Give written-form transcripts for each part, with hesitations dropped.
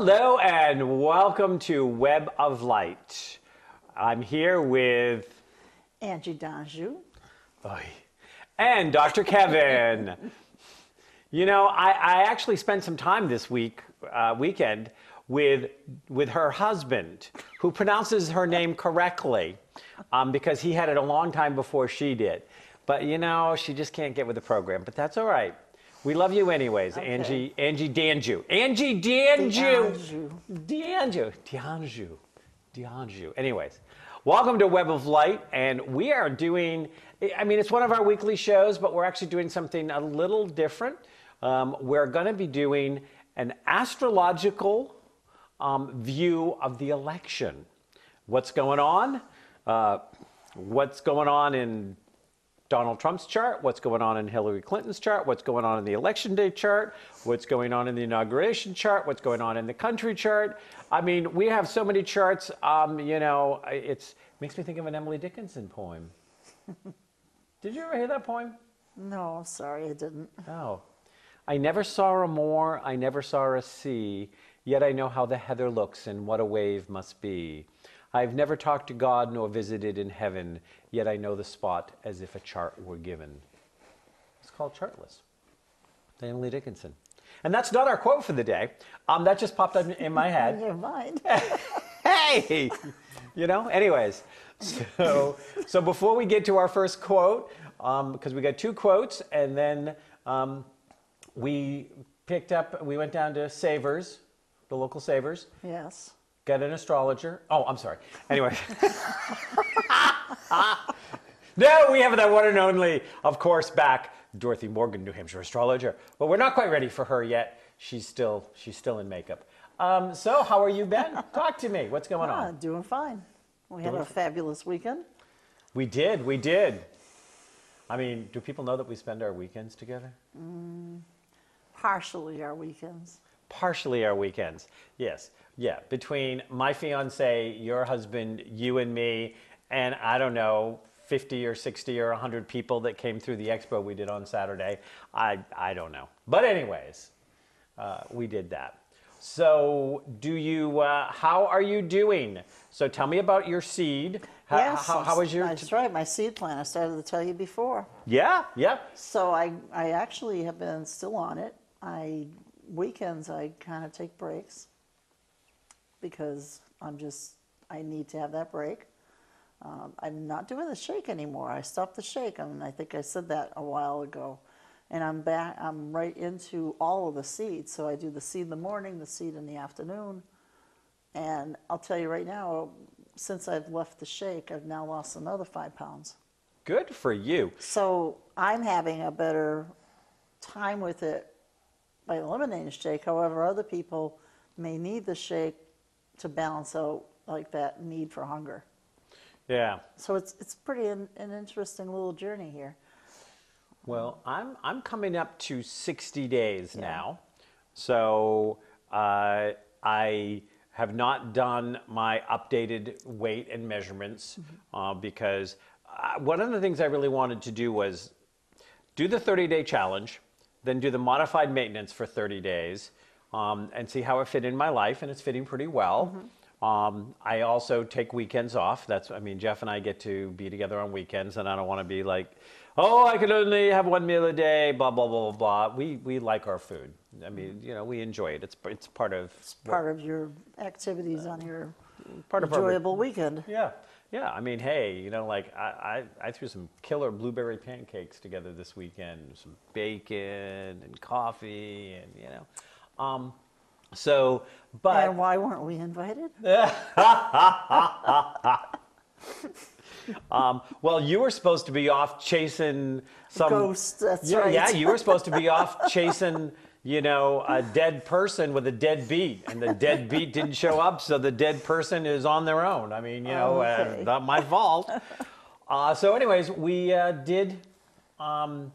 Hello and welcome to Web of Light. I'm here with Angie Danjou. And Dr. Kevin. You know, I actually spent some time this weekend with her husband, who pronounces her name correctly, because he had it a long time before she did. But you know, she just can't get with the program. But that's all right. We love you anyways, okay. Angie Danjou. Angie Danjou. Danjou. Anyways, welcome to Web of Light, and we are doing, I mean, it's one of our weekly shows, but we're actually doing something a little different. We're going to be doing an astrological view of the election. What's going on? What's going on in Donald Trump's chart, what's going on in Hillary Clinton's chart, what's going on in the election day chart, what's going on in the inauguration chart, what's going on in the country chart. I mean, we have so many charts, you know, it makes me think of an Emily Dickinson poem. Did you ever hear that poem? No, sorry, I didn't. Oh. I never saw a moor, I never saw a sea, yet I know how the heather looks and what a wave must be. I've never talked to God nor visited in heaven, yet I know the spot as if a chart were given. It's called Chartless, by Emily Dickinson. And that's not our quote for the day. That just popped up in my head. In your mind. Hey! You know, anyways. So before we get to our first quote, because we got two quotes, and then we went down to Savers, the local Savers. Yes. Get an astrologer. Oh, I'm sorry. Anyway. No, we have that one and only, of course, back, Dorothy Morgan, New Hampshire astrologer. But we're not quite ready for her yet. She's still in makeup. So how are you, Ben? Talk to me. What's going on? Doing fine. We had a fabulous weekend. We did. I mean, do people know that we spend our weekends together? Partially our weekends. Partially our weekends, yes. Yeah, between my fiance, your husband, you and me, and I don't know, 50 or 60 or 100 people that came through the expo we did on Saturday. I don't know. But anyways, we did that. So how are you doing? So tell me about your seed. How was your... That's right, my seed plan. I started to tell you before. Yeah. So I actually have been still on it. Weekends I kind of take breaks because I need to have that break. I'm not doing the shake anymore. I stopped the shake, and I think I said that a while ago. And I'm back. I'm right into all of the seeds. So I do the seed in the morning, the seed in the afternoon. And I'll tell you right now, since I've left the shake, I've now lost another 5 pounds. Good for you. So I'm having a better time with it by eliminating the shake. However, other people may need the shake to balance out like that need for hunger. Yeah. So it's pretty an interesting little journey here. Well, I'm coming up to 60 days now. So I have not done my updated weight and measurements because one of the things I really wanted to do was do the 30-day challenge, then do the modified maintenance for 30 days and see how it fit in my life, and it's fitting pretty well. I also take weekends off. Jeff and I get to be together on weekends, and I don't want to be like, oh, I could only have one meal a day, blah, blah, blah, blah. We like our food. I mean, you know, we enjoy it. It's part of... It's part of your activities on your enjoyable weekend. Yeah. Yeah, I mean, hey, you know, like I threw some killer blueberry pancakes together this weekend, some bacon and coffee, and you know, but and why weren't we invited? Well, you were supposed to be off chasing some ghosts. That's right. Yeah, you were supposed to be off chasing, you know, a dead person with a dead beat, and the dead beat didn't show up, so the dead person is on their own. I mean, you know, not my fault. So anyways, we did, you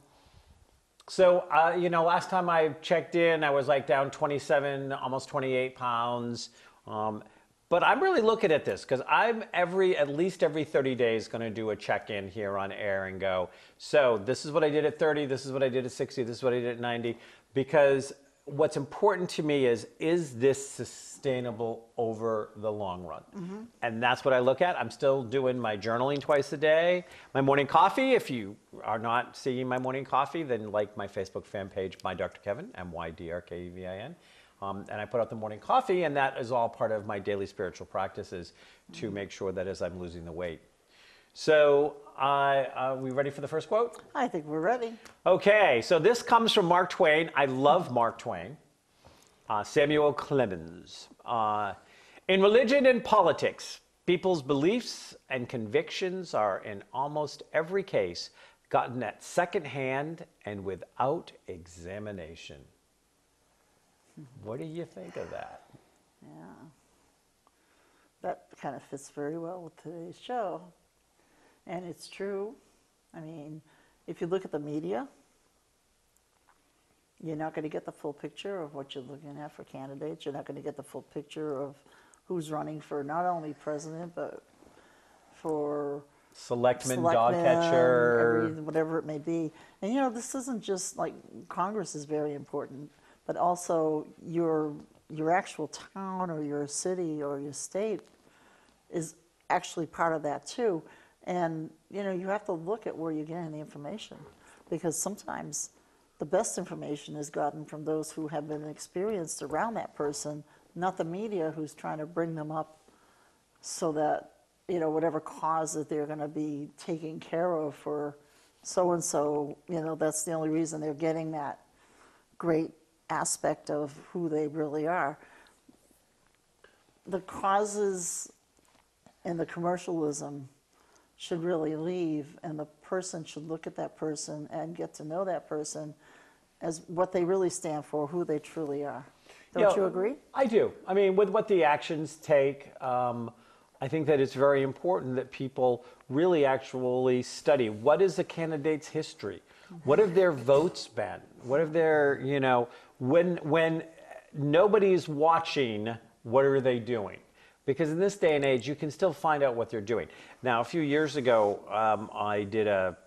know, last time I checked in, I was like down 27, almost 28 pounds. But I'm really looking at this because I'm at least every 30 days going to do a check-in here on air and go, so this is what I did at 30, this is what I did at 60, this is what I did at 90, because what's important to me is this sustainable over the long run? And that's what I look at. I'm still doing my journaling twice a day. My morning coffee, if you are not seeing my morning coffee, then like my Facebook fan page, My Dr. Kevin, MYDRKEVIN. And I put out the morning coffee, and that is all part of my daily spiritual practices to make sure that as I'm losing the weight. So, are we ready for the first quote? I think we're ready. Okay, so this comes from Mark Twain. I love Mark Twain. Samuel Clemens. In religion and politics, people's beliefs and convictions are in almost every case gotten at second hand and without examination. What do you think of that? Yeah. That kind of fits very well with today's show. And it's true. I mean, if you look at the media, you're not going to get the full picture of what you're looking at for candidates. You're not going to get the full picture of who's running for not only president, but for Selectman, dog catcher, whatever it may be. And you know, this isn't just like Congress is very important, but also your actual town or your city or your state is actually part of that too. And, you know, you have to look at where you're getting the information, because sometimes the best information is gotten from those who have been experienced around that person, not the media who's trying to bring them up so that, you know, whatever cause that they're going to be taking care of for so-and-so, you know, that's the only reason they're getting that great aspect of who they really are. The causes and the commercialism should really leave, and the person should look at that person and get to know that person as what they really stand for, who they truly are. Don't you agree? I do. I mean, with what the actions take, I think that it's very important that people really actually study what is the candidate's history, what have their votes been, what have their, you know, when nobody's watching, what are they doing? Because in this day and age, you can still find out what they're doing. Now, a few years ago, I did a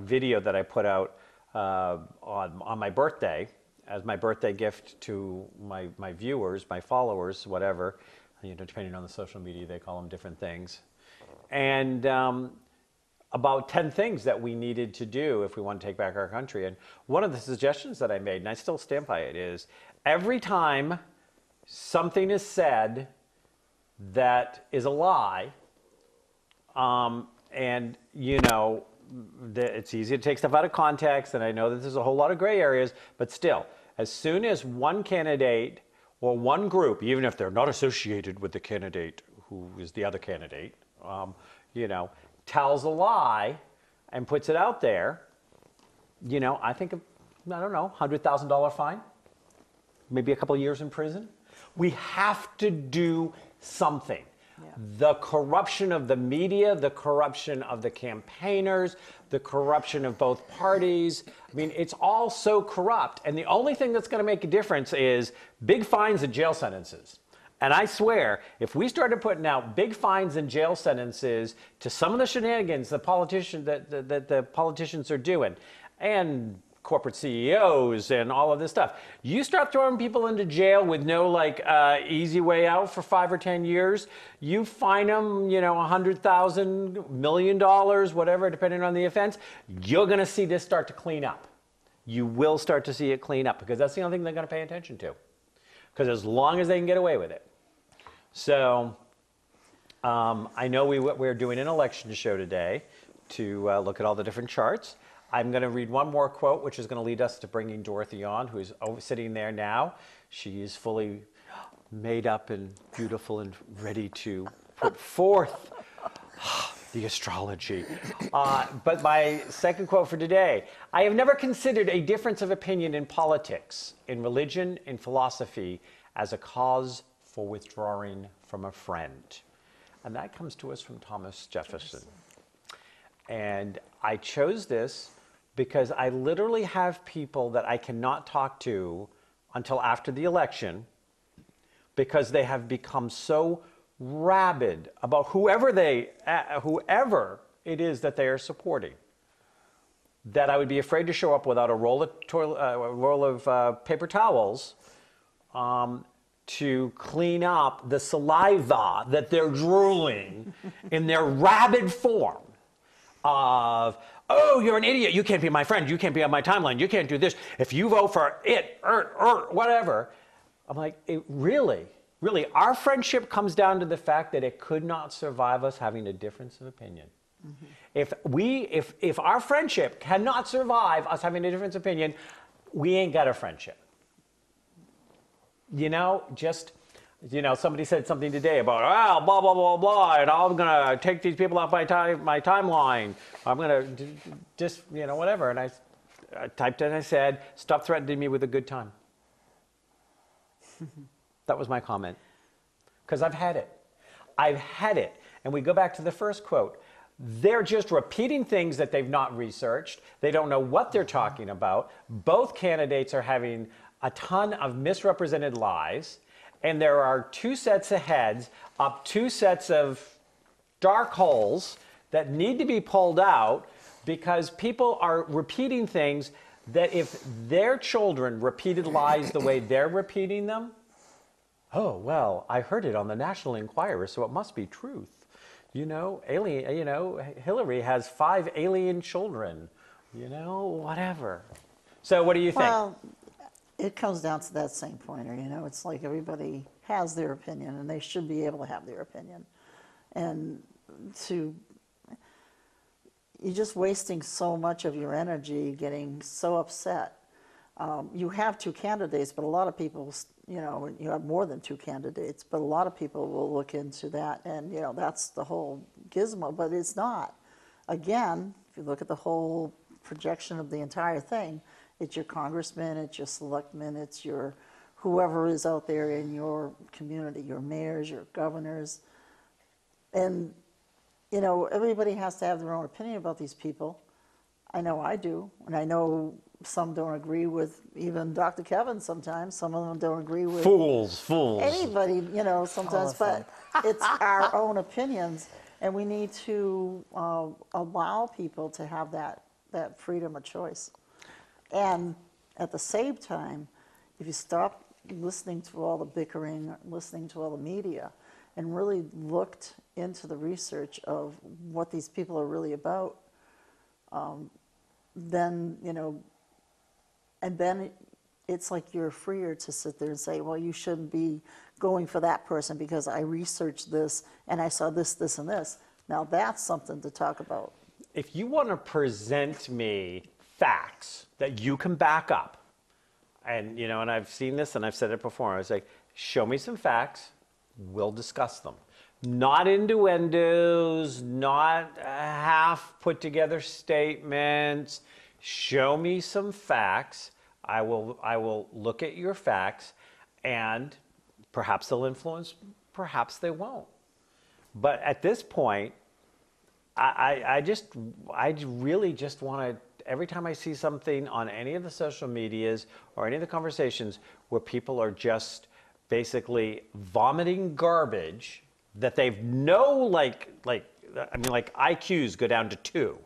video that I put out on my birthday as my birthday gift to my viewers, my followers, whatever. You know, depending on the social media, they call them different things. And about 10 things that we needed to do if we want to take back our country. And one of the suggestions that I made, and I still stand by it, is every time something is said that is a lie, and you know, it's easy to take stuff out of context, and I know that there's a whole lot of gray areas, but still, as soon as one candidate or one group, even if they're not associated with the candidate who is the other candidate, you know, tells a lie and puts it out there, you know, I think, I don't know, $100,000 fine, maybe a couple of years in prison. We have to do something. Yeah. The corruption of the media, the corruption of the campaigners, the corruption of both parties. I mean, it's all so corrupt. And the only thing that's going to make a difference is big fines and jail sentences. And I swear, if we started putting out big fines and jail sentences to some of the shenanigans the politicians are doing, and corporate CEOs and all of this stuff, you start throwing people into jail with no easy way out for 5 or 10 years, you fine them, you know, $100,000, $1 million, whatever, depending on the offense, you're going to see this start to clean up. You will start to see it clean up, because that's the only thing they're going to pay attention to. Because as long as they can get away with it. So I know we're doing an election show today to look at all the different charts. I'm going to read one more quote, which is going to lead us to bringing Dorothy on, who's sitting there now. She is fully made up and beautiful and ready to put forth the astrology. But my second quote for today: I have never considered a difference of opinion in politics, in religion, in philosophy as a cause for withdrawing from a friend. And that comes to us from Thomas Jefferson. And I chose this because I literally have people that I cannot talk to until after the election, because they have become so rabid about whoever it is that they are supporting. that I would be afraid to show up without a roll of paper towels to clean up the saliva that they're drooling in their rabid form of, oh, you're an idiot, you can't be my friend, you can't be on my timeline, you can't do this, if you vote for it, or whatever. I'm like, really, our friendship comes down to the fact that it could not survive us having a difference of opinion. Mm-hmm. If our friendship cannot survive us having a difference of opinion, we ain't got a friendship. Somebody said something today about, oh, blah, blah, blah, blah, and I'm going to take these people off my timeline. I'm going to just, whatever. And I typed in, I said, stop threatening me with a good time. That was my comment. Because I've had it. And we go back to the first quote. They're just repeating things that they've not researched. They don't know what they're talking about. Both candidates are having a ton of misrepresented lies. And there are two sets of heads up two sets of dark holes that need to be pulled out because people are repeating things that if their children repeated lies the way they're repeating them, oh, well, I heard it on the National Enquirer, so it must be truth. Hillary has 5 alien children, whatever. So what do you think? Well, it comes down to that same pointer, it's like everybody has their opinion and they should be able to have their opinion. And you're just wasting so much of your energy getting so upset. You have 2 candidates, but a lot of people, you have more than 2 candidates, but a lot of people will look into that and, that's the whole gizmo, but it's not. Again, if you look at the whole projection of the entire thing, it's your congressman, it's your selectmen, it's your whoever is out there in your community, your mayors, your governors. And, everybody has to have their own opinion about these people. I know I do, and I know some don't agree with even Dr. Kevin sometimes. Some of them don't agree with fools. Anybody, sometimes. But it's our own opinions, and we need to allow people to have that freedom of choice. And at the same time, if you stop listening to all the bickering, listening to all the media, and really looked into the research of what these people are really about, then, and then it's like you're freer to sit there and say, well, you shouldn't be going for that person because I researched this and I saw this, this, and this. Now that's something to talk about. If you want to present me facts that you can back up, and and I've seen this and I've said it before, I was like, show me some facts, we'll discuss them. Not innuendos, not half put together statements. Show me some facts. I will look at your facts, and perhaps they'll influence, perhaps they won't. But at this point, I really just want to, every time I see something on any of the social medias or any of the conversations where people are just basically vomiting garbage that they've like IQs go down to 2.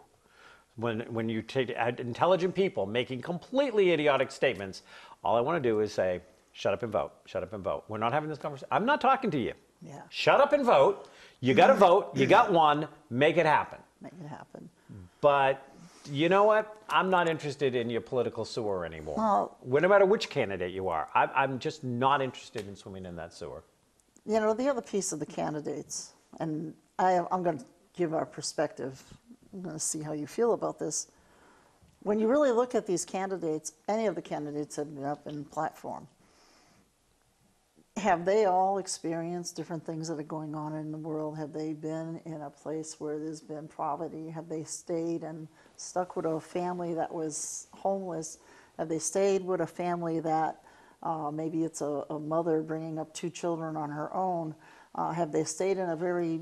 When you take intelligent people making completely idiotic statements, all I want to do is say, shut up and vote, shut up and vote. We're not having this conversation. I'm not talking to you. Yeah. Shut up and vote. You got to vote. You got one. Make it happen. Make it happen. But you know what? I'm not interested in your political sewer anymore. Well, no matter which candidate you are, I'm just not interested in swimming in that sewer. The other piece of the candidates, and I'm going to give our perspective. I'm going to see how you feel about this. When you really look at these candidates, any of the candidates that have been up in platform, have they all experienced different things that are going on in the world? Have they been in a place where there's been poverty? Have they stayed and stuck with a family that was homeless? Have they stayed with a family that maybe it's a mother bringing up 2 children on her own? Have they stayed in a very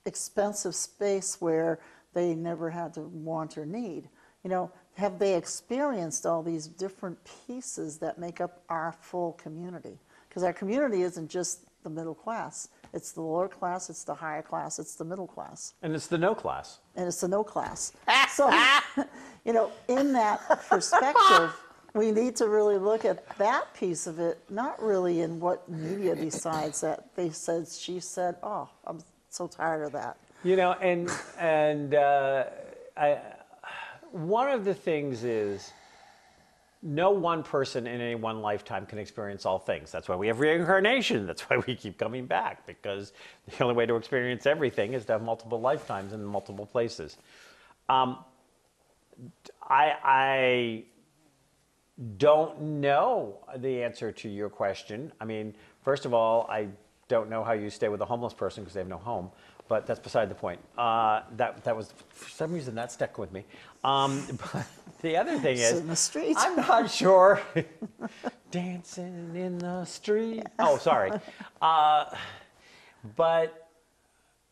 expensive space where they never had to want or need? Have they experienced all these different pieces that make up our full community? Because our community isn't just the middle class. It's the lower class, it's the higher class, it's the middle class. And it's the no class. And it's the no class. So, In that perspective, we need to really look at that piece of it, not really in what media decides that they said, she said, oh, I'm so tired of that. One of the things is no one person in any one lifetime can experience all things. That's why we have reincarnation. That's why we keep coming back, because the only way to experience everything is to have multiple lifetimes in multiple places. I don't know the answer to your question. I mean, first of all, I don't know how you stay with a homeless person because they have no home, but that's beside the point. That was, for some reason, that stuck with me. But the other thing is, in the street. I'm not sure. Dancing in the street. Oh, sorry. But,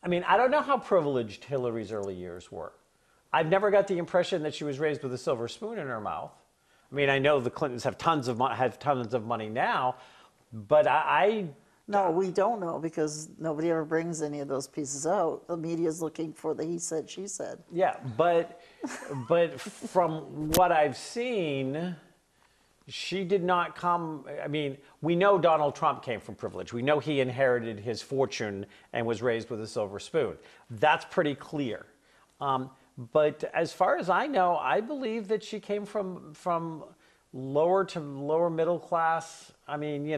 I mean, I don't know how privileged Hillary's early years were. I've never got the impression that she was raised with a silver spoon in her mouth. I mean, I know the Clintons have tons of money now, but No, we don't know because nobody ever brings any of those pieces out. The media's looking for the he said, she said. Yeah, but from what I've seen, she did not come. I mean, we know Donald Trump came from privilege. We know he inherited his fortune and was raised with a silver spoon. That's pretty clear. But as far as I know, I believe that she came from lower to lower middle class. I mean,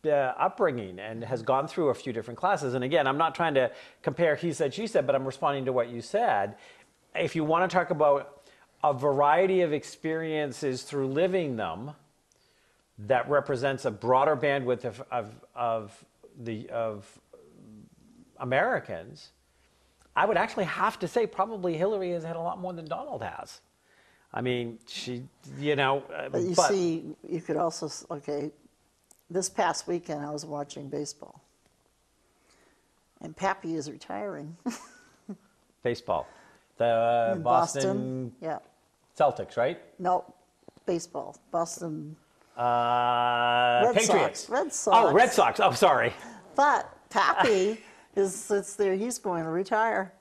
upbringing, and has gone through a few different classes. And again, I'm not trying to compare he said, she said, but I'm responding to what you said. If you want to talk about a variety of experiences through living them that represents a broader bandwidth of Americans, I would actually have to say probably Hillary has had a lot more than Donald has. I mean, But you see, you could also, this past weekend I was watching baseball. And Pappy is retiring. Baseball. The Boston yeah. Celtics, right? No, baseball. Boston Patriots. Sox. Red Sox. Oh, Red Sox. Oh, sorry. But Pappy sits there. He's going to retire.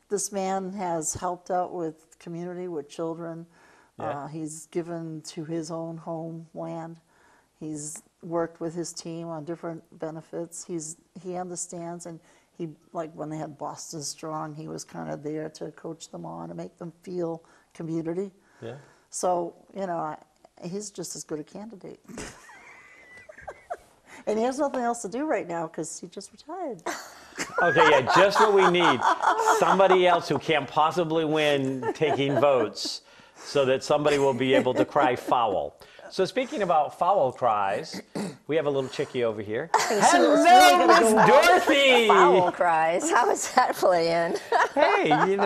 This man has helped out with community, with children. Yeah. He's given to his own homeland. He's worked with his team on different benefits. He understands, and he, like when they had Boston Strong, he was kind of there to coach them on and make them feel community. Yeah. So, he's just as good a candidate. And he has nothing else to do right now because he just retired. Okay, yeah, just what we need. Somebody else who can't possibly win taking votes so that somebody will be able to cry foul. So speaking about foul cries, we have a little chickie over here. Hello, Miss Dorothy! Foul cries. How does that play in? Hey,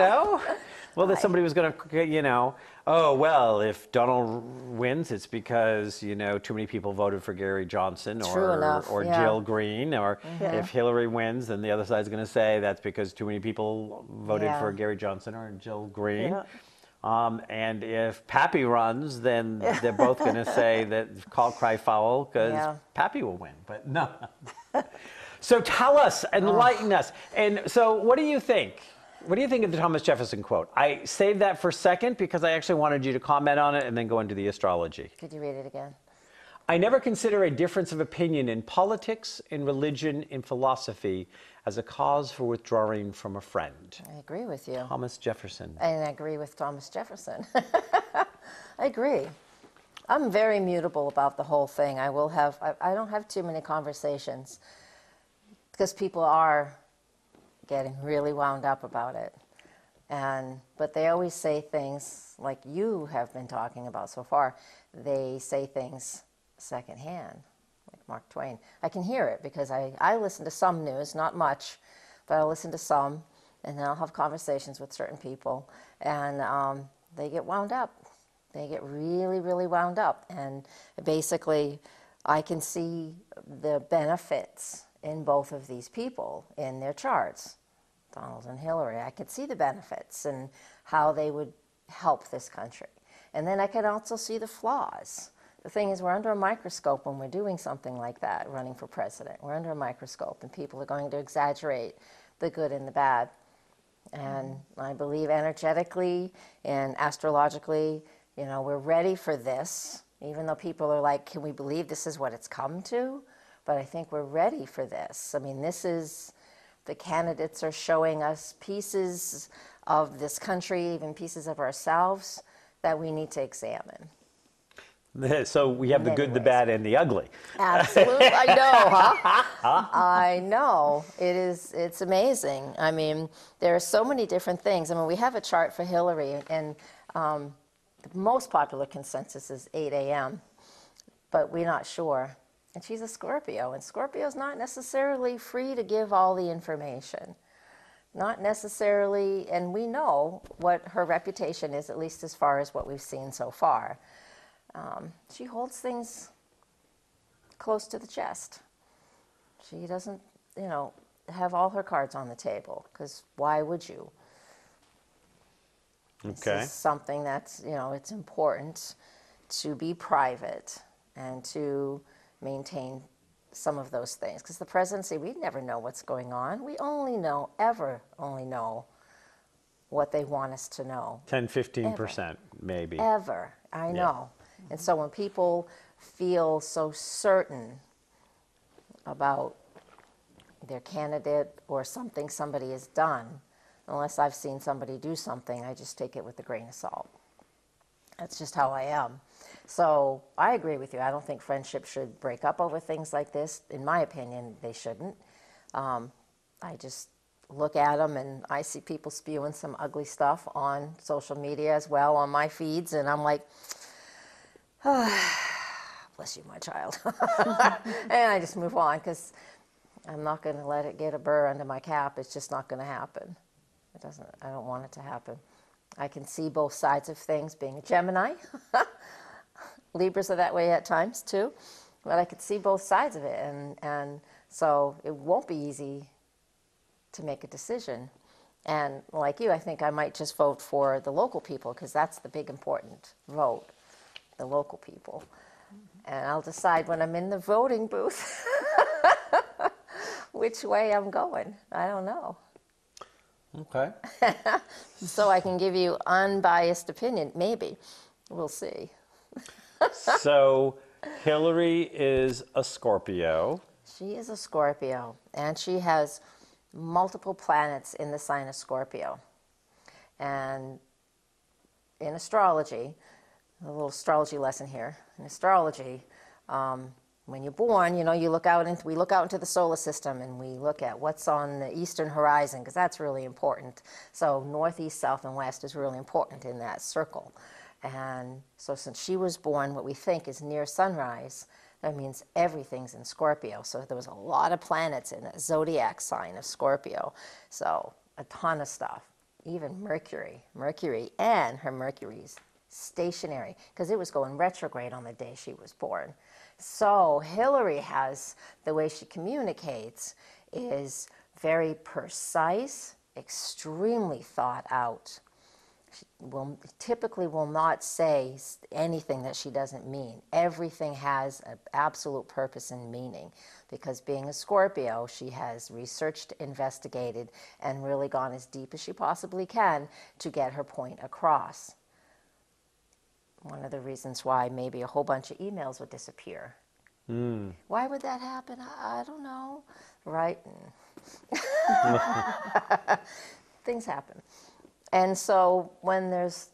well, that somebody was going to, oh, well, if Donald wins, it's because, too many people voted for Gary Johnson or yeah. Jill Green. Or if Hillary wins, then the other side's going to say that's because too many people voted for Gary Johnson or Jill Green. Yeah. And if Pappy runs, then they're both going to say that call cry foul because Pappy will win. But no. So tell us, enlighten us. And so what do you think? What do you think of the Thomas Jefferson quote? I saved that for a second because I actually wanted you to comment on it and then go into the astrology. Could you read it again? I never consider a difference of opinion in politics, in religion, in philosophy as a cause for withdrawing from a friend. I agree with you. Thomas Jefferson. And I agree with Thomas Jefferson. I agree. I'm very mutable about the whole thing. I don't have too many conversations because people are getting really wound up about it. But they always say things like you have been talking about so far. They say things secondhand, like Mark Twain. I can hear it because I listen to some news, not much, but I listen to some, and then I'll have conversations with certain people, and they get wound up. They get really, really wound up. And basically, I can see the benefits in both of these people in their charts, Donald and Hillary. I could see the benefits and how they would help this country. And then I can also see the flaws. The thing is, we're under a microscope when we're doing something like that, running for president. We're under a microscope, and people are going to exaggerate the good and the bad. And I believe energetically and astrologically, you know, we're ready for this, even though people are like, can we believe this is what it's come to? But I think we're ready for this. I mean, this is, the candidates are showing us pieces of this country, even pieces of ourselves, that we need to examine. So we have the many good, the ways. bad, and the ugly. Absolutely, I know, huh? I know. It's amazing. I mean, there are so many different things. I mean, we have a chart for Hillary, and the most popular consensus is 8 a.m., but we're not sure. And she's a Scorpio, and Scorpio's not necessarily free to give all the information. Not necessarily, and we know what her reputation is, at least as far as what we've seen so far. She holds things close to the chest. She doesn't, you know, have all her cards on the table, because why would you? Okay. This is something that's, you know, it's important to be private and to maintain some of those things. Because the presidency, we never know what's going on. We only know what they want us to know. 10, 15%, maybe. Ever. I know. And so when people feel so certain about their candidate or something somebody has done, unless I've seen somebody do something, I just take it with a grain of salt. That's just how I am. So I agree with you. I don't think friendships should break up over things like this. In my opinion, they shouldn't. I just look at them and I see people spewing some ugly stuff on social media as well, on my feeds, and I'm like, bless you, my child. And I just move on, because I'm not going to let it get a burr under my cap. It's just not going to happen. I don't want it to happen. I can see both sides of things, being a Gemini. Libras are that way at times too, but I could see both sides of it, and so it won't be easy to make a decision. And like you, I think I might just vote for the local people, because that's the big important vote, the local people. And I'll decide when I'm in the voting booth which way I'm going. I don't know. Okay. So I can give you unbiased opinion, maybe. We'll see. So Hillary is a Scorpio. She is a Scorpio, and she has multiple planets in the sign of Scorpio. And in astrology, a little astrology lesson here. In astrology, when you're born, you know, we look out into the solar system, and we look at what's on the eastern horizon, because that's really important. So northeast, south, and west is really important in that circle. And so since she was born what we think is near sunrise, that means everything's in Scorpio. So there was a lot of planets in the zodiac sign of Scorpio. So a ton of stuff. Even Mercury, and her Mercury's stationary, because it was going retrograde on the day she was born. So Hillary has, the way she communicates is very precise, extremely thought out. She typically will not say anything that she doesn't mean. Everything has an absolute purpose and meaning, because being a Scorpio, she has researched, investigated, and really gone as deep as she possibly can to get her point across. One of the reasons why maybe a whole bunch of emails would disappear. Why would that happen? I don't know. Right? Things happen. And so when there's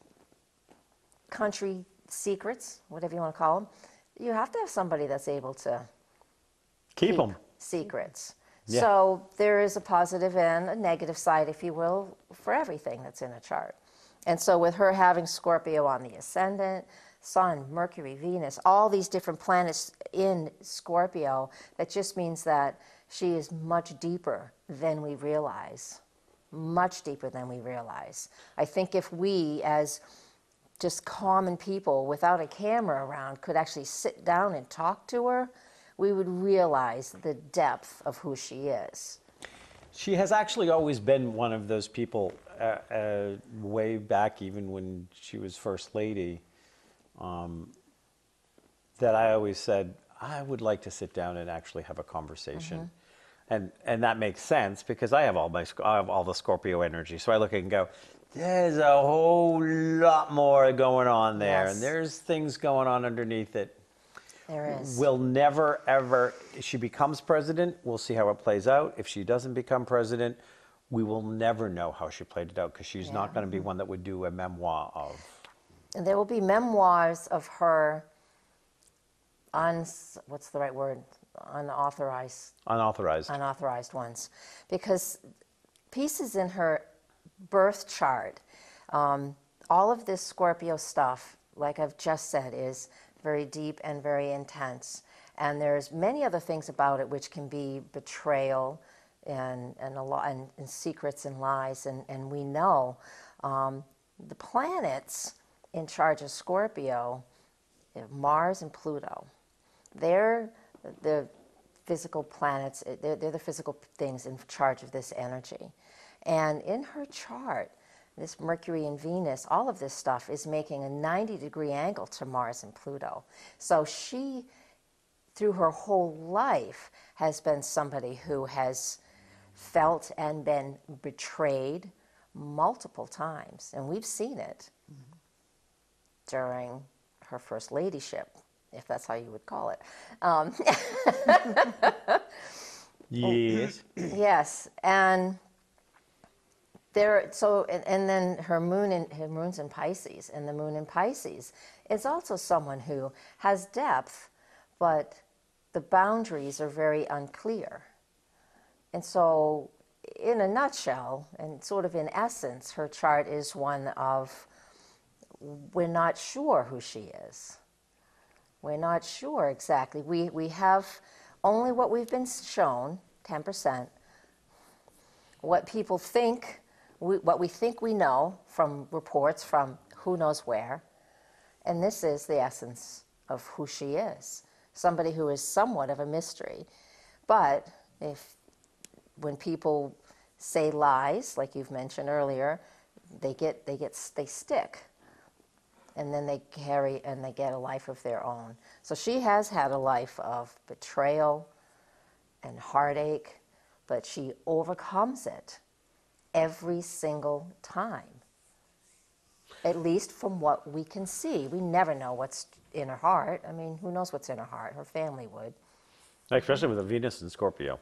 country secrets, whatever you want to call them, you have to have somebody that's able to Keep them. secrets. Yeah. So there is a positive and a negative side, if you will, for everything that's in a chart. And so with her having Scorpio on the ascendant, Sun, Mercury, Venus, all these different planets in Scorpio, that just means that she is much deeper than we realize. Much deeper than we realize. I think if we, as just common people without a camera around, could actually sit down and talk to her, we would realize the depth of who she is. She has actually always been one of those people, way back, even when she was First Lady, that I always said, I would like to sit down and actually have a conversation. And that makes sense because I have all the Scorpio energy. So I look at it and go, there's a whole lot more going on there, Yes. and there's things going on underneath it. There is. We'll never, ever, if she becomes president, we'll see how it plays out. If she doesn't become president, we will never know how she played it out because she's not going to be one that would do a memoir of. And there will be memoirs of her what's the right word? Unauthorized ones. Because pieces in her birth chart, all of this Scorpio stuff, like I've just said, is very deep and very intense. And there's many other things about it which can be betrayal and secrets and lies. And we know the planets in charge of Scorpio, Mars and Pluto, they're the physical planets, they're the physical things in charge of this energy. And in her chart, this Mercury and Venus, all of this stuff is making a 90-degree angle to Mars and Pluto. So she, through her whole life, has been somebody who has felt and been betrayed multiple times. And we've seen it during her first ladyship, if that's how you would call it. Yes. Yes, and and then her moon's in Pisces, and the moon in Pisces is also someone who has depth, but the boundaries are very unclear. And so, in a nutshell, and sort of in essence, her chart is one of, we're not sure who she is. We're not sure exactly. We have only what we've been shown, 10%, what people think, what we think we know from reports from who knows where, and this is the essence of who she is. Somebody who is somewhat of a mystery. But when people say lies, like you've mentioned earlier, they stick. And then they carry and they get a life of their own. So she has had a life of betrayal and heartache, but she overcomes it every single time. At least from what we can see. We never know what's in her heart. I mean, who knows what's in her heart? Her family would. Especially with a Venus in Scorpio.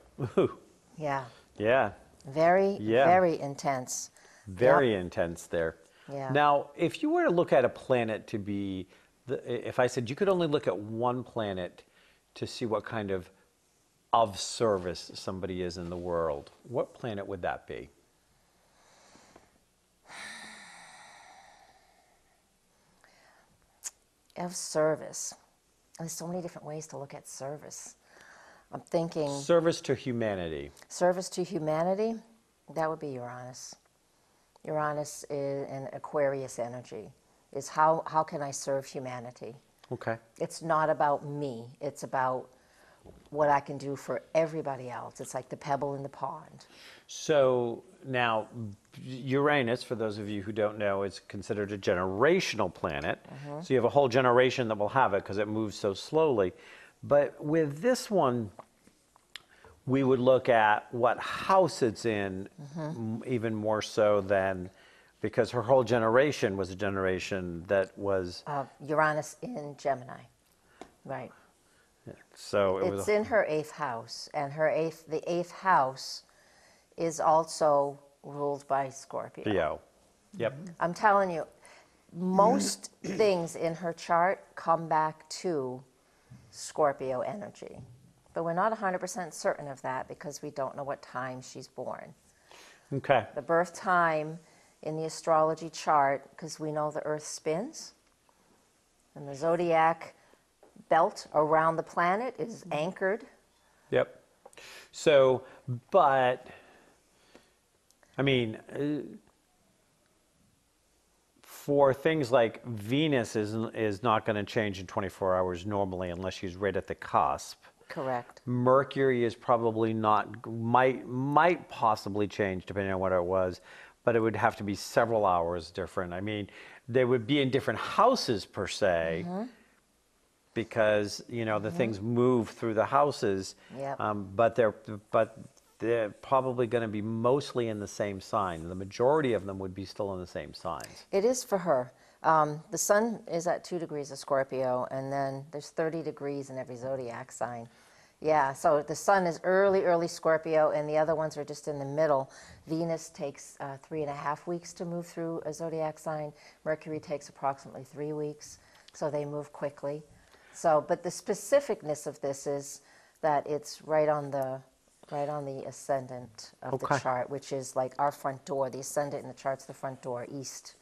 Yeah. Yeah. Very, very intense. Very intense there. Yeah. Now, if you were to look at a planet to be, if I said you could only look at one planet to see what kind of service somebody is in the world, what planet would that be? Of service. There's so many different ways to look at service. I'm thinking Service to humanity. service to humanity, that would be Uranus. Uranus is an Aquarius energy, is how can I serve humanity? Okay. It's not about me, it's about what I can do for everybody else. It's like the pebble in the pond. So now, Uranus, for those of you who don't know, is considered a generational planet. So you have a whole generation that will have it because it moves so slowly. But with this one, we would look at what house it's in, even more so than, because her whole generation was a generation that was... Uranus in Gemini, right. So It's in her 8th house, and the 8th house is also ruled by Scorpio. Theo. Yep. I'm telling you, most things in her chart come back to Scorpio energy. But we're not 100% certain of that because we don't know what time she's born. Okay. The birth time in the astrology chart, because we know the Earth spins, and the zodiac belt around the planet is anchored. Yep. So, but, I mean, for things like Venus is not going to change in 24 hours normally unless she's right at the cusp. Correct. Mercury is probably not, might possibly change depending on what it was, but it would have to be several hours different. I mean, they would be in different houses per se, because, you know, the things move through the houses. Yep. But they're probably going to be mostly in the same sign. The majority of them would be still in the same signs. It is for her. The sun is at 2 degrees of Scorpio, and then there's 30 degrees in every zodiac sign. Yeah, so the sun is early Scorpio, and the other ones are just in the middle. Venus takes 3.5 weeks to move through a zodiac sign. Mercury takes approximately 3 weeks, so they move quickly. So, but the specificness of this is that it's right on the ascendant of the chart, which is like our front door. The ascendant in the chart's the front door, east.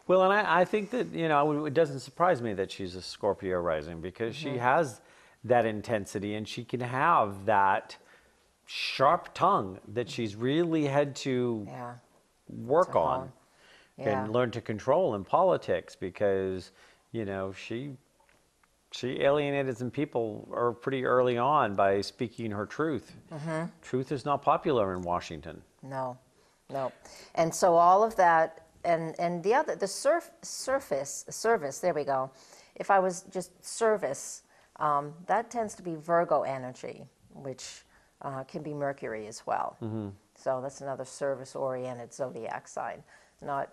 Well, and I think that, it doesn't surprise me that she's a Scorpio rising, because she has that intensity, and she can have that sharp tongue that she's really had to work on and learn to control in politics, because, she alienated some people pretty early on by speaking her truth. Truth is not popular in Washington. No. And so all of that, and the service, there we go. If I was just service, that tends to be Virgo energy, which can be Mercury as well. So that's another service-oriented zodiac sign. Not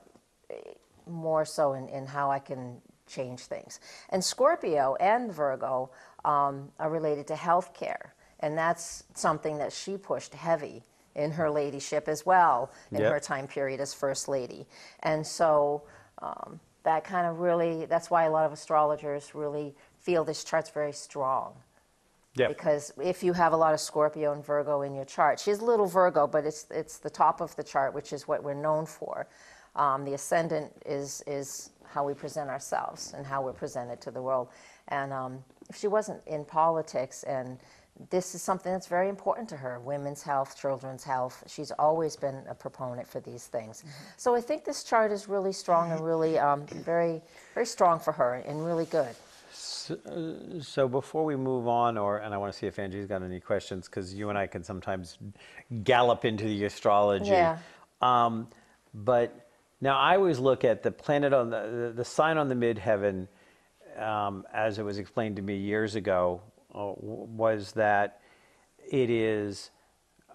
more so in how I can change things. And Scorpio and Virgo are related to healthcare, and that's something that she pushed heavy in her ladyship as well, in her time period as First Lady. And so that kind of really, that's why a lot of astrologers really feel this chart's very strong. Because if you have a lot of Scorpio and Virgo in your chart, she's a little Virgo, but it's the top of the chart, which is what we're known for. The ascendant is how we present ourselves and how we're presented to the world. And if she wasn't in politics, and this is something that's very important to her, women's health, children's health, she's always been a proponent for these things. So I think this chart is really strong and really very, very strong for her and really good. So before we move on, and I want to see if Angie's got any questions, because you and I can sometimes gallop into the astrology. But now I always look at the planet on the sign on the midheaven, as it was explained to me years ago, was that it is,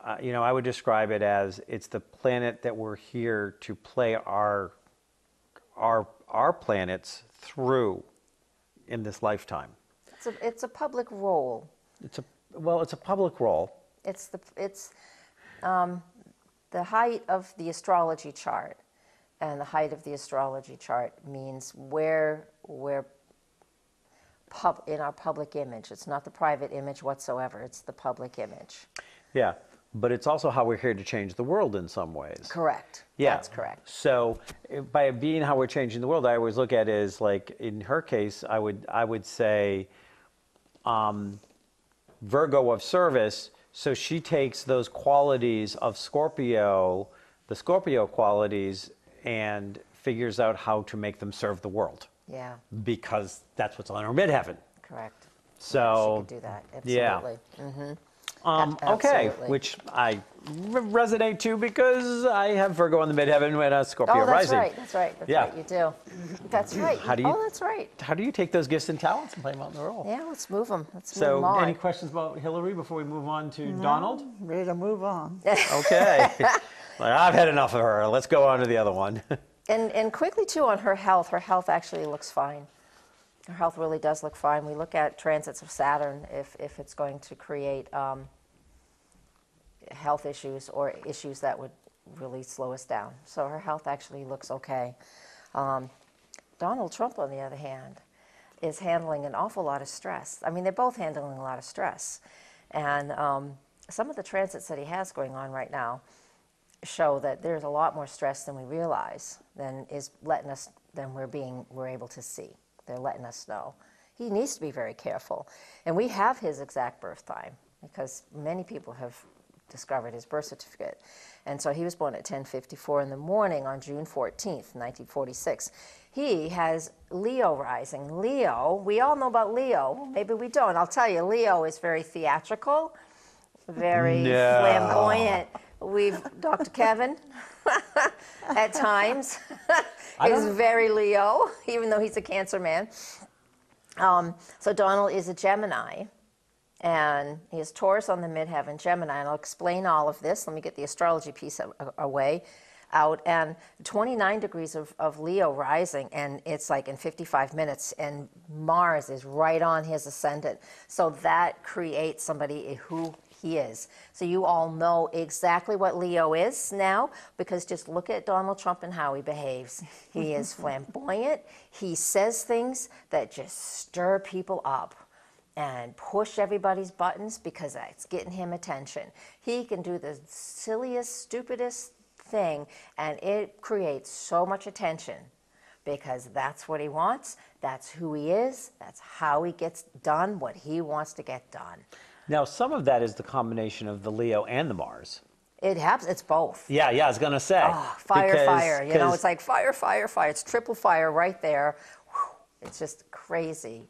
I would describe it as it's the planet that we're here to play our planets through in this lifetime. It's a public role. It's a public role. It's the height of the astrology chart, and the height of the astrology chart means where we're in our public image. It's not the private image whatsoever. It's the public image. Yeah, but it's also how we're here to change the world in some ways. Correct. Yeah. That's correct. So by being how we're changing the world, I always look at it as, like, in her case, I would say Virgo of service. So she takes those qualities of Scorpio, the Scorpio qualities, and figures out how to make them serve the world. Yeah. Because that's what's on her midheaven. Correct. So she could do that. Absolutely. Yeah. Absolutely. Okay, which I resonate to, because I have Virgo on the midheaven and a Scorpio rising. That's right. You do. That's right. That's right. How do you take those gifts and talents and play them out in the role? Yeah, let's move them. Move So, them on. any questions about Hillary before we move on to Donald? Ready to move on. Okay. I've had enough of her. Let's go on to the other one. And quickly, too, on her health actually looks fine. Her health really does look fine. We look at transits of Saturn if it's going to create health issues or issues that would really slow us down. So her health actually looks okay. Donald Trump, on the other hand, is handling an awful lot of stress. I mean, they're both handling a lot of stress. And some of the transits that he has going on right now show that there's a lot more stress than we realize, than we're able to see. They're letting us know. He needs to be very careful. And we have his exact birth time, because many people have discovered his birth certificate. And so he was born at 10:54 in the morning on June 14th, 1946. He has Leo rising. Leo, we all know about Leo. Maybe we don't. I'll tell you, Leo is very theatrical, very flamboyant. Dr. Kevin, at times, is very Leo, even though he's a Cancer man. So Donald is a Gemini, And he has Taurus on the midheaven, Gemini, and I'll explain all of this. Let me get the astrology piece out. And 29 degrees of Leo rising, and it's like in 55 minutes, and Mars is right on his ascendant. So that creates somebody who he is. So you all know exactly what Leo is now, because just look at Donald Trump and how he behaves. He is flamboyant. He says things that just stir people up and push everybody's buttons because it's getting him attention. He can do the silliest, stupidest thing, and it creates so much attention because that's what he wants, that's who he is, that's how he gets done what he wants to get done. Now, some of that is the combination of the Leo and the Mars. It happens, it's both. Yeah, I was going to say. Oh, fire. You know, it's like fire. It's triple fire right there. Whew, it's just crazy.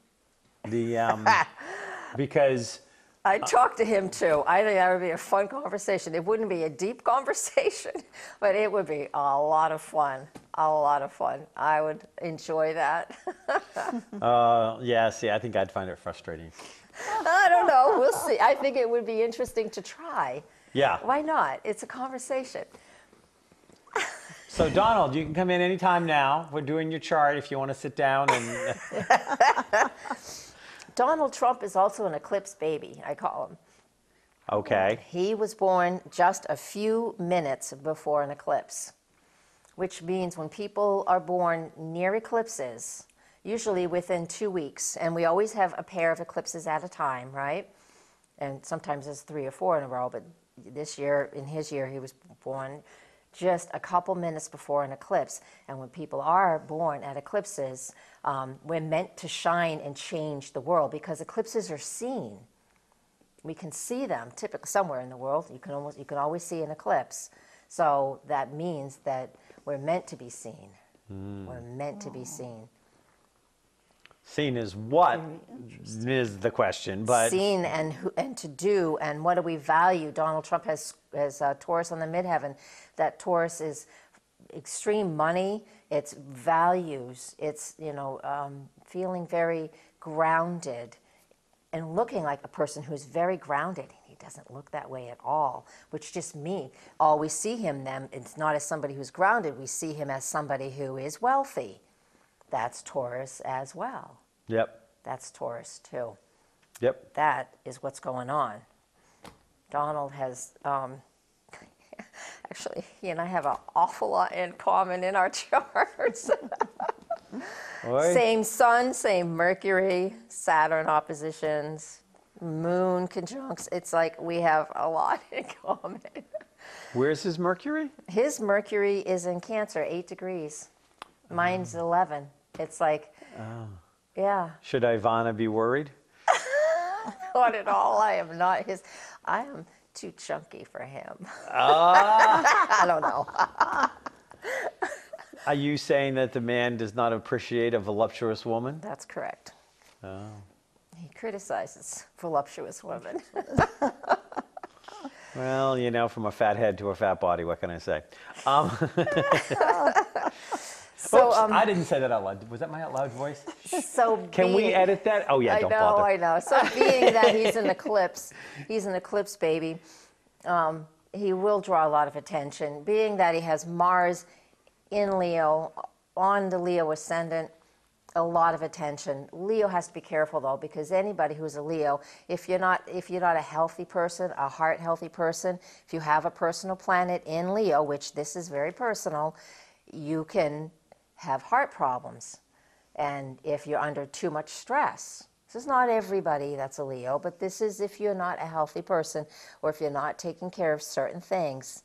Because I'd talk to him too. I think that would be a fun conversation. It wouldn't be a deep conversation, but it would be a lot of fun. I would enjoy that. yeah, see, I think I'd find it frustrating. I don't know. We'll see. I think it would be interesting to try. Yeah. Why not? It's a conversation. So, Donald, you can come in anytime now. We're doing your chart if you want to sit down and... Donald Trump is also an eclipse baby, I call him. Okay. He was born just a few minutes before an eclipse, which means when people are born near eclipses, usually within 2 weeks, and we always have a pair of eclipses at a time, right? And sometimes there's 3 or 4 in a row, but this year, in his year, he was born just a couple minutes before an eclipse. And when people are born at eclipses, we're meant to shine and change the world because eclipses are seen. We can see them typically somewhere in the world. You can always see an eclipse. So that means that we're meant to be seen. We're meant to be seen. Seen as what is the question, but... Seen and to do, and what do we value? Donald Trump has Taurus on the midheaven. That Taurus is extreme money, it's values, it's, feeling very grounded and looking like a person who's very grounded. He doesn't look that way at all, which just me. Always see him then, it's not as somebody who's grounded, we see him as somebody who is wealthy. That's Taurus as well. Yep. That's Taurus too. Yep. That is what's going on. Donald has, actually, he and I have an awful lot in common in our charts. Same Sun, same Mercury, Saturn oppositions, Moon conjuncts. It's like we have a lot in common. Where's his Mercury? His Mercury is in Cancer, 8 degrees. Mine's 11. It's like, yeah. Should Ivana be worried? Not at all. I am not his. I am too chunky for him. I don't know. Are you saying that the man does not appreciate a voluptuous woman? That's correct. Oh. He criticizes voluptuous women. Well, from a fat head to a fat body, what can I say? So, Oops, I didn't say that out loud. Was that my out loud voice? So Can we edit that? Oh, yeah, don't bother. I know. So being that he's an eclipse baby, he will draw a lot of attention. Being that he has Mars in Leo, on the Leo ascendant, a lot of attention. Leo has to be careful though, because anybody who's a Leo, if you're not a healthy person, a heart healthy person, if you have a personal planet in Leo, which this is very personal, you can have heart problems. And if you're under too much stress, this is not everybody that's a Leo, but this is if you're not a healthy person or if you're not taking care of certain things,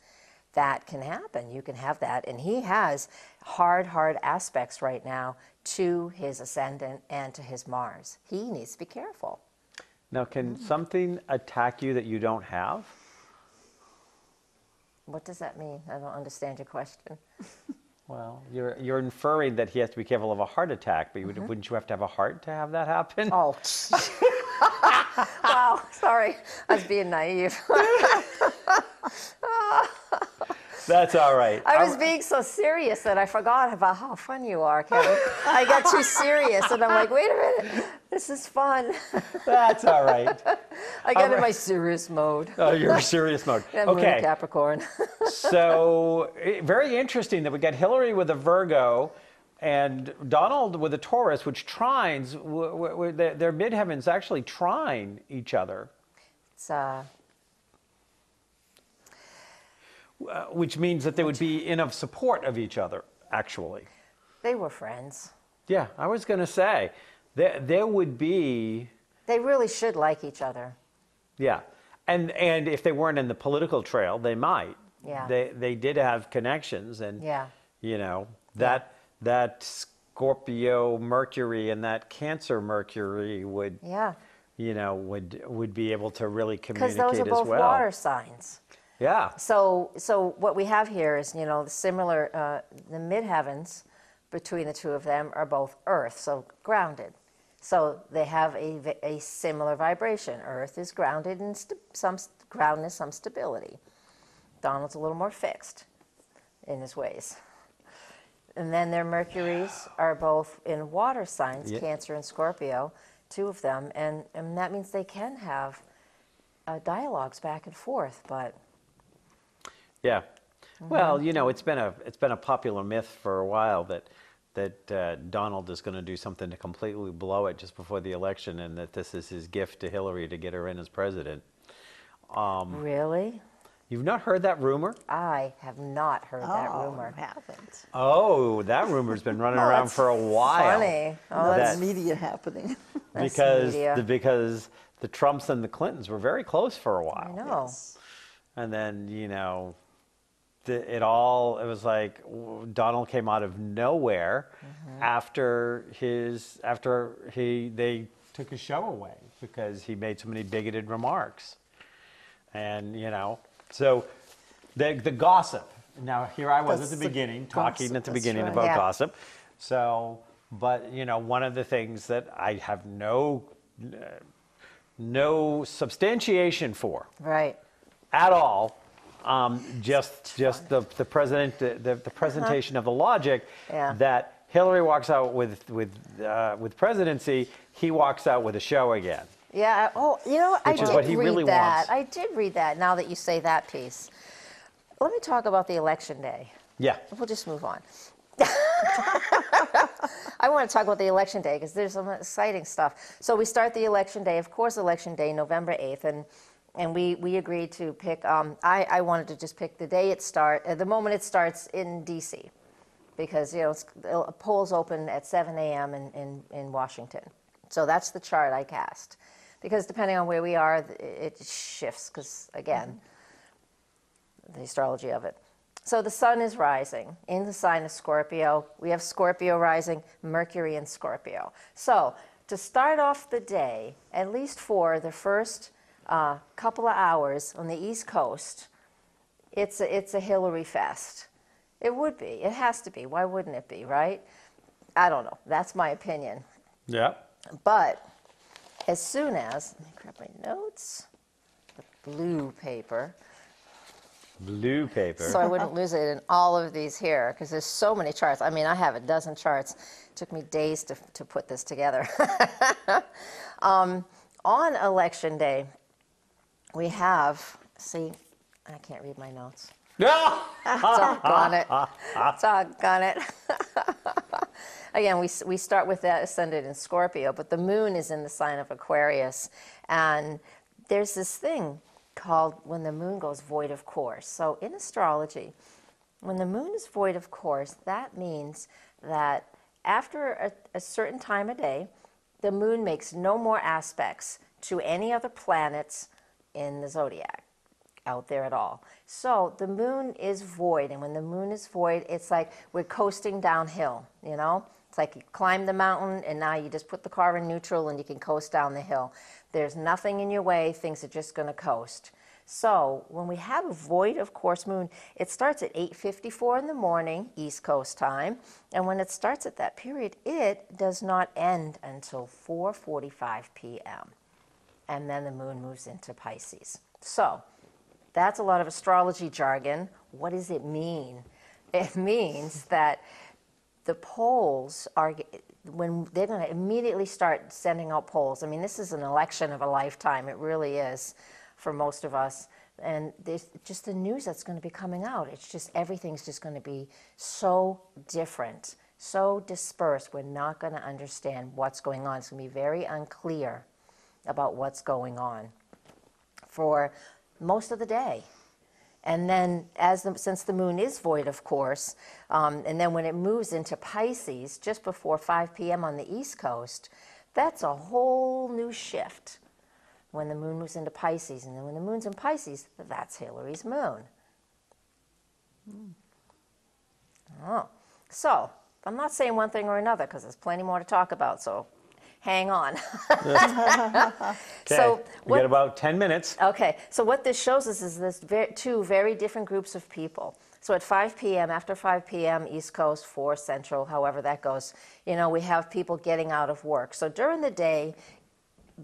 that can happen. You can have that. And he has hard aspects right now to his ascendant and to his Mars. He needs to be careful. Now, can something attack you that you don't have? What does that mean? I don't understand your question. Well, you're inferring that he has to be careful of a heart attack, but wouldn't you have to have a heart to have that happen? Oh, wow, sorry. I was being naive. That's all right. I was being so serious that I forgot about how fun you are, Kevin. I got too serious, and I'm like, wait a minute, this is fun. That's all right. I got in my serious mode. Oh, you're serious mode. I'm Moon Okay. Capricorn. So very interesting that we got Hillary with a Virgo and Donald with a Taurus, which trines, their midheavens actually trine each other. It's, Which means that they would be in of support of each other, actually. they were friends. Yeah, I was going to say, there would be, They really should like each other. yeah. And if they weren't in the political trail, they might. Yeah. They did have connections, and Yeah. you know that Scorpio Mercury and that Cancer Mercury would Yeah. would be able to really Because communicate those are as both well. water signs. Yeah. So what we have here is, the similar, the midheavens between the two of them are both earth, so grounded. So they have a similar vibration. Earth is grounded in some groundedness, some stability. Donald's a little more fixed in his ways. And then their Mercuries are both in water signs, Yeah. Cancer and Scorpio, two of them, and that means they can have dialogues back and forth, but Yeah. Well, it's been a popular myth for a while that Donald is going to do something to completely blow it just before the election, and that this is his gift to Hillary to get her in as president. really? You've not heard that rumor? I have not heard that Oh, rumor. haven't. Oh, that rumor's been running around for a while. Funny. Oh, That- That's media happening. That's because media. the Trumps and the Clintons were very close for a while. I know. Yes. And then, it was like Donald came out of nowhere after they took his show away because he made so many bigoted remarks. And, so the gossip. Now, here I was That's at the the beginning, gossip, talking at the that's beginning right. about Yeah. gossip. So, but, one of the things that I have no substantiation for Right. at all, just the presentation of the logic Yeah. that Hillary walks out with presidency, he walks out with a show again. Yeah. Oh, I Which is did what he read really that. wants. I did read that. Now that you say that piece, let me talk about the election day. Yeah. We'll just move on. I want to talk about the election day because there's some exciting stuff. So we start the election day, of course, election day, November 8th, and we agreed to pick. I wanted to just pick the day the moment it starts in D.C. because polls open at 7 a.m. in Washington. So that's the chart I cast because depending on where we are, it shifts because again, the astrology of it. So the sun is rising in the sign of Scorpio. We have Scorpio rising, Mercury in Scorpio. So to start off the day, at least for the first couple of hours on the East Coast, it's a Hillary fest. It would be. It has to be. Why wouldn't it be, right? I don't know. That's my opinion. Yeah. But as soon as, let me grab my notes, the blue paper, Blue paper. so I wouldn't lose it in all of these here, because there's so many charts. I mean, I have a dozen charts. It took me days to put this together. On election day, we have, see, I can't read my notes. Doggone it. Doggone it. Again, we start with that ascendant in Scorpio, but the moon is in the sign of Aquarius. And there's this thing called when the moon goes void of course. So in astrology, when the moon is void of course, that means that after a certain time of day, the moon makes no more aspects to any other planets in the zodiac out there at all. So the moon is void, and when the moon is void, it's like we're coasting downhill, It's like you climb the mountain, and now you just put the car in neutral, and you can coast down the hill. There's nothing in your way. Things are just going to coast. So when we have a void of course moon, it starts at 8:54 in the morning, East Coast time, and when it starts at that period, it does not end until 4:45 p.m. And then the moon moves into Pisces. So that's a lot of astrology jargon. what does it mean? It means that the polls are, when they're going to immediately start sending out polls. I mean, this is an election of a lifetime. It really is for most of us. And there's just the news that's going to be coming out. It's just, everything's just going to be so different, so dispersed. We're not going to understand what's going on. It's going to be very unclear about what's going on for most of the day. And then, since the moon is void, of course, and then when it moves into Pisces, just before 5 p.m. on the East Coast, that's a whole new shift when the moon moves into Pisces. And then when the moon's in Pisces, that's Hillary's moon. Oh. So, I'm not saying one thing or another, because there's plenty more to talk about, so hang on. Okay, So we got about 10 minutes. Okay, so what this shows us is this two very different groups of people. So at 5 p.m., after 5 p.m., East Coast, 4 Central, however that goes, you know, we have people getting out of work. So during the day,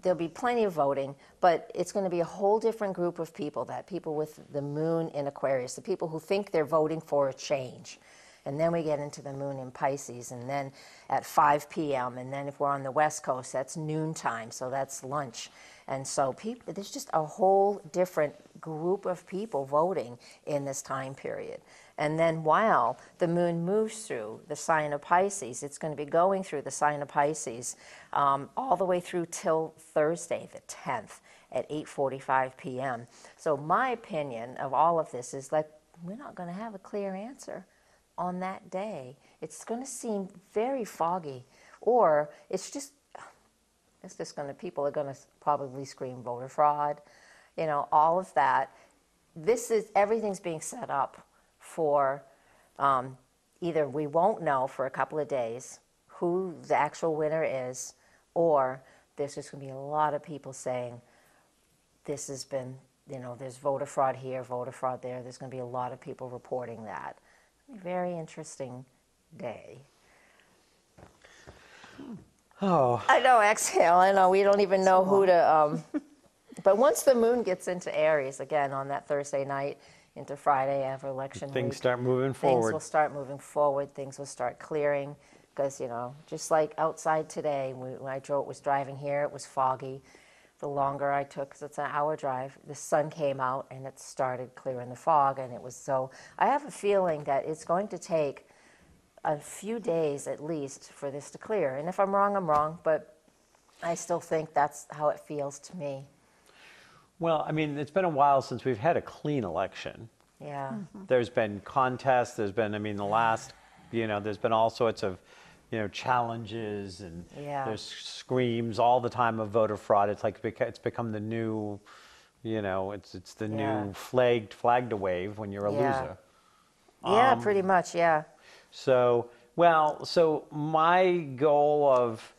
there'll be plenty of voting, but it's going to be a whole different group of people, that people with the moon in Aquarius, the people who think they're voting for a change. And then we get into the moon in Pisces, and then at 5 p.m., and then if we're on the West Coast, that's noontime, so that's lunch. And so there's just a whole different group of people voting in this time period. And then while the moon moves through the sign of Pisces, it's going to be going through the sign of Pisces all the way through till Thursday, the 10th, at 8:45 p.m. So my opinion of all of this is that we're not going to have a clear answer on that day. It's going to seem very foggy, or it's just going to, people are going to probably scream voter fraud, you know, all of that. Everything's being set up for either we won't know for a couple of days who the actual winner is, or there's just going to be a lot of people saying this has been, you know, there's voter fraud here, voter fraud there. There's going to be a lot of people reporting that. Very interesting day. Oh. I know, exhale. I know, we don't even know who to, but once the moon gets into Aries, again, on that Thursday night into Friday after election Things week, start moving things forward. will start moving forward. Things will start clearing, because, you know, just like outside today, when I was driving here, it was foggy. The longer I took, because it's an hour drive, the sun came out and it started clearing the fog, and it was so, I have a feeling that it's going to take a few days at least for this to clear. And if I'm wrong, I'm wrong, but I still think that's how it feels to me. Well, I mean, it's been a while since we've had a clean election. Yeah. There's been contests, there's been, I mean, the last, you know, there's been all sorts of, you know, challenges, and Yeah. there's screams all the time of voter fraud. It's like it's become the new, you know, it's the Yeah. new flag to wave when you're a Yeah. loser. Yeah, pretty much, yeah. So, well, so my goal of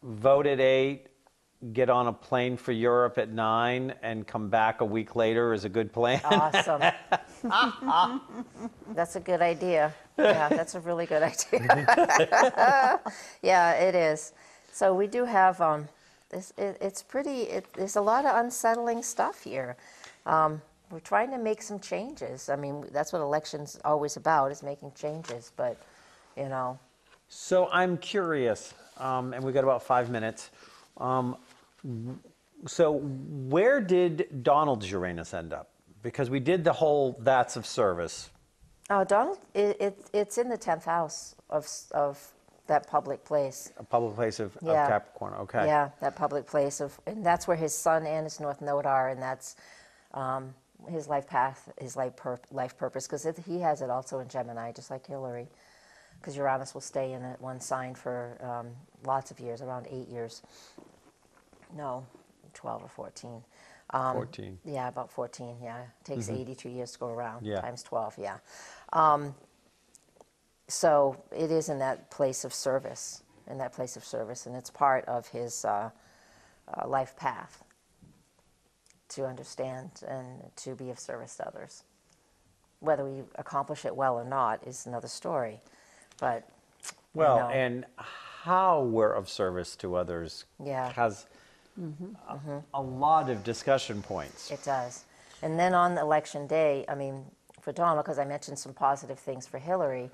vote at 8, get on a plane for Europe at 9, and come back a week later is a good plan. Awesome. That's a good idea. Yeah, that's a really good idea. Yeah, it is. So we do have, there's a lot of unsettling stuff here. We're trying to make some changes. I mean, that's what election's always about, is making changes, but, you know. So I'm curious, and we've got about 5 minutes. So where did Donald's Uranus end up? Because we did the whole that's of service. Oh, Donald, it's in the 10th house of that public place. A public place of Yeah. Capricorn, okay. Yeah, that public place and that's where his sun and his north node are, and that's his life path, his life purpose, because he has it also in Gemini, just like Hillary, because Uranus will stay in that one sign for lots of years, around 8 years. No, 12 or 14. 14. Yeah, about 14, yeah. It takes 82 years to go around, Yeah. times 12, yeah. So it is in that place of service, and it's part of his life path to understand and to be of service to others. Whether we accomplish it well or not is another story, but, Well, you know. and how we're of service to others Yeah. has a lot of discussion points. It does. And then on election day, I mean, for Donald, because I mentioned some positive things for Hillary,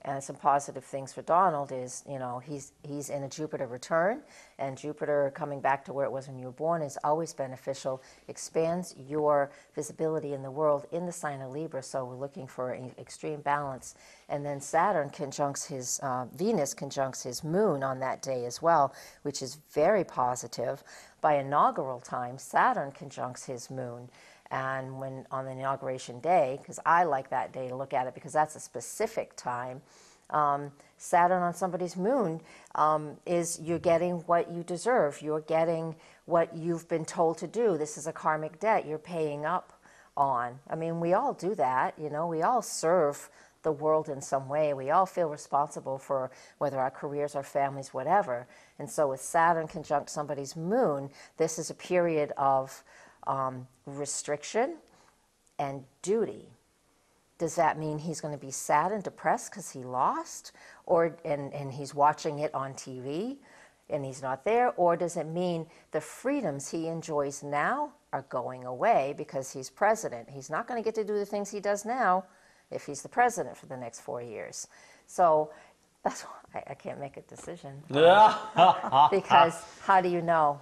and some positive things for Donald is, you know, he's in a Jupiter return, and Jupiter coming back to where it was when you were born is always beneficial, expands your visibility in the world in the sign of Libra, so we're looking for an extreme balance. And then Saturn conjuncts his, Venus conjuncts his moon on that day as well, which is very positive. By inaugural time, Saturn conjuncts his moon. And when on the inauguration day, because I like that day to look at it because that's a specific time, Saturn on somebody's moon is you're getting what you deserve. You're getting what you've been told to do. This is a karmic debt you're paying up on. I mean, we all do that, you know, we all serve the world in some way. We all feel responsible for whether our careers, our families, whatever. And so with Saturn conjunct somebody's moon, this is a period of restriction and duty. Does that mean he's going to be sad and depressed because he lost, and he's watching it on TV and he's not there? Or does it mean the freedoms he enjoys now are going away because he's president? He's not going to get to do the things he does now if he's the president for the next 4 years. So that's why I can't make a decision. Because how do you know?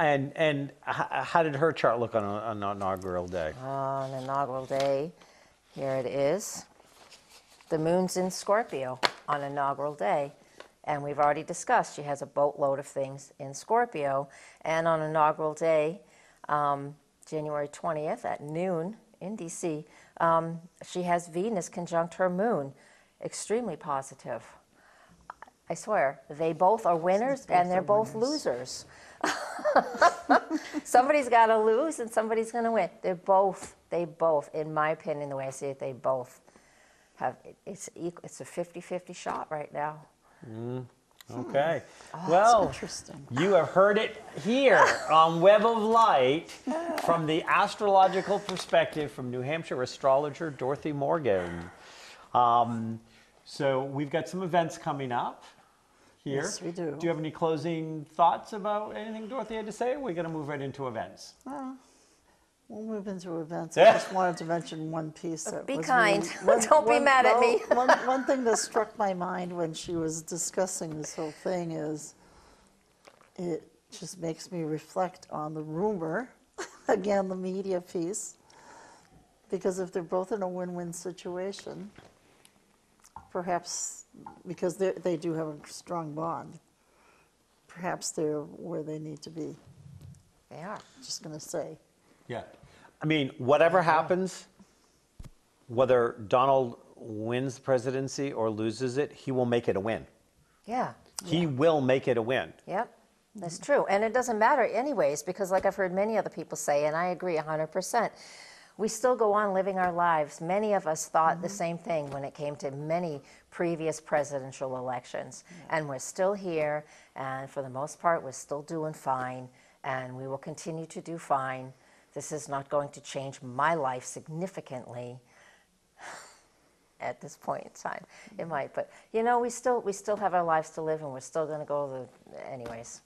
And how did her chart look on inaugural day? On inaugural day, here it is. The moon's in Scorpio on inaugural day. And we've already discussed she has a boatload of things in Scorpio. And on inaugural day, January 20th at noon in DC, she has Venus conjunct her moon. Extremely positive. I swear, they both are winners and they're both losers. Somebody's got to lose and somebody's going to win. They both, in my opinion, the way I see it, they both have, it's equal, it's a 50-50 shot right now. Okay. Oh, well, interesting. You have heard it here on Web of Light from the astrological perspective from New Hampshire astrologer Dorothy Morgan. So we've got some events coming up here. Yes, we do. Do you have any closing thoughts about anything Dorothy had to say? Or are we going to move right into events? We'll move into events. I just wanted to mention one piece. That Be was kind. really, Don't be mad at me. One thing that struck my mind when she was discussing this whole thing is it just makes me reflect on the rumor, again, the media piece, because if they're both in a win-win situation, perhaps, because they do have a strong bond, perhaps they're where they need to be. They are. Just going to say. Yeah. I mean, whatever happens, whether Donald wins the presidency or loses it, he will make it a win. Yeah. He will make it a win. Yep. That's true. And it doesn't matter anyways, because like I've heard many other people say, and I agree 100%, we still go on living our lives. Many of us thought the same thing when it came to many previous presidential elections. And we're still here, and for the most part, we're still doing fine, and we will continue to do fine. This is not going to change my life significantly at this point in time. It might, but you know, we still have our lives to live, and we're still going to go anyways.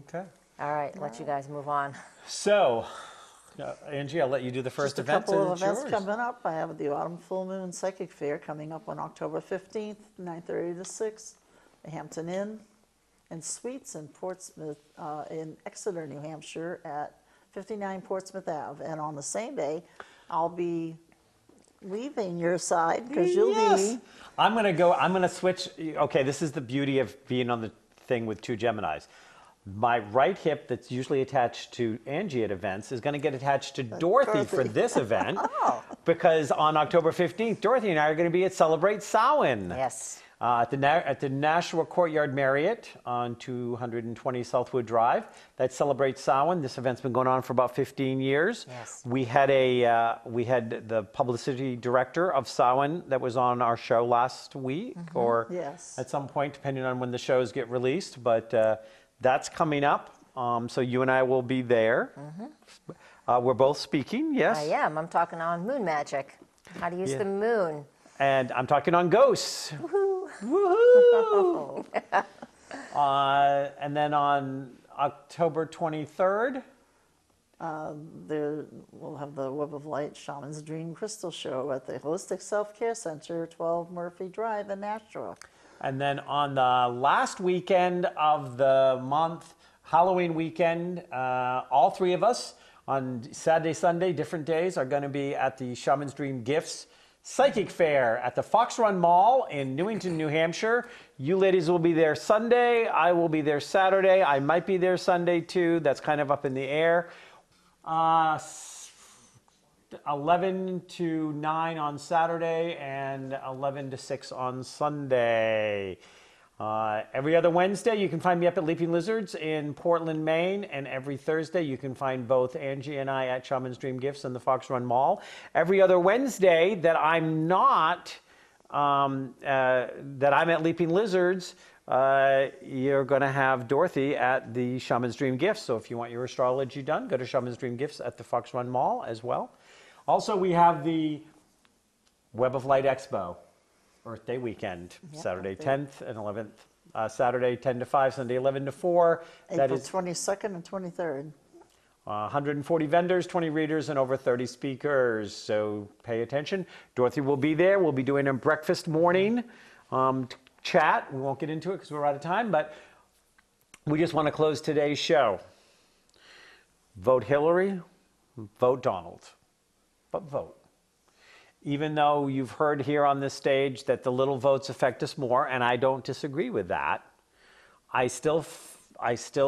Okay. All right, let you guys move on. So, Angie, I'll let you do the first Just a event. couple of events coming up. I have the Autumn Full Moon Psychic Fair coming up on October 15th, 9:30 to 6, the Hampton Inn and Suites in Portsmouth, in Exeter, New Hampshire at 59 Portsmouth Ave. And on the same day, I'll be leaving your side because you'll be. I'm going to switch. Okay, this is the beauty of being on the thing with two Geminis. My right hip that's usually attached to Angie at events is going to get attached to Dorothy for this event because on October 15th, Dorothy and I are going to be at Celebrate Samhain. Yes. At the Nashua Courtyard Marriott on 220 Southwood Drive. That celebrates Samhain. This event's been going on for about 15 years. Yes. We had the publicity director of Samhain that was on our show last week, or at some point, depending on when the shows get released. But that's coming up. So you and I will be there. We're both speaking. Yes. I am. I'm talking on moon magic. How to use the moon. And I'm talking on ghosts. Woohoo! Woohoo! And then on October 23rd, We'll have the Web of Light Shaman's Dream Crystal Show at the Holistic Self-Care Center, 12 Murphy Drive in Nashua. And then on the last weekend of the month, Halloween weekend, all three of us on Saturday, Sunday, different days, are going to be at the Shaman's Dream Gifts Psychic Fair at the Fox Run Mall in Newington, New Hampshire. You ladies will be there Sunday. I will be there Saturday. I might be there Sunday too. That's kind of up in the air. 11 to 9 on Saturday and 11 to 6 on Sunday. Every other Wednesday, you can find me up at Leaping Lizards in Portland, Maine. And every Thursday, you can find both Angie and I at Shaman's Dream Gifts in the Fox Run Mall. Every other Wednesday that I'm not, that I'm at Leaping Lizards, you're going to have Dorothy at the Shaman's Dream Gifts. So if you want your astrology done, go to Shaman's Dream Gifts at the Fox Run Mall as well. Also, we have the Web of Light Expo, Earth Day weekend, Yep, Saturday 10th and 11th. Saturday 10 to 5, Sunday 11 to 4. That April is 22nd and 23rd. 140 vendors, 20 readers, and over 30 speakers. So pay attention. Dorothy will be there. We'll be doing a breakfast morning chat. We won't get into it because we're out of time, but we just want to close today's show. Vote Hillary, vote Donald, but vote. Even though you've heard here on this stage that the little votes affect us more, and I don't disagree with that, I still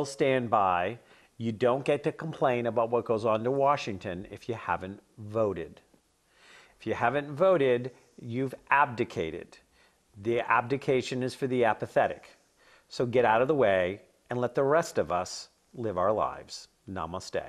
stand by, you don't get to complain about what goes on to Washington if you haven't voted. If you haven't voted, you've abdicated. The abdication is for the apathetic. So get out of the way and let the rest of us live our lives. Namaste.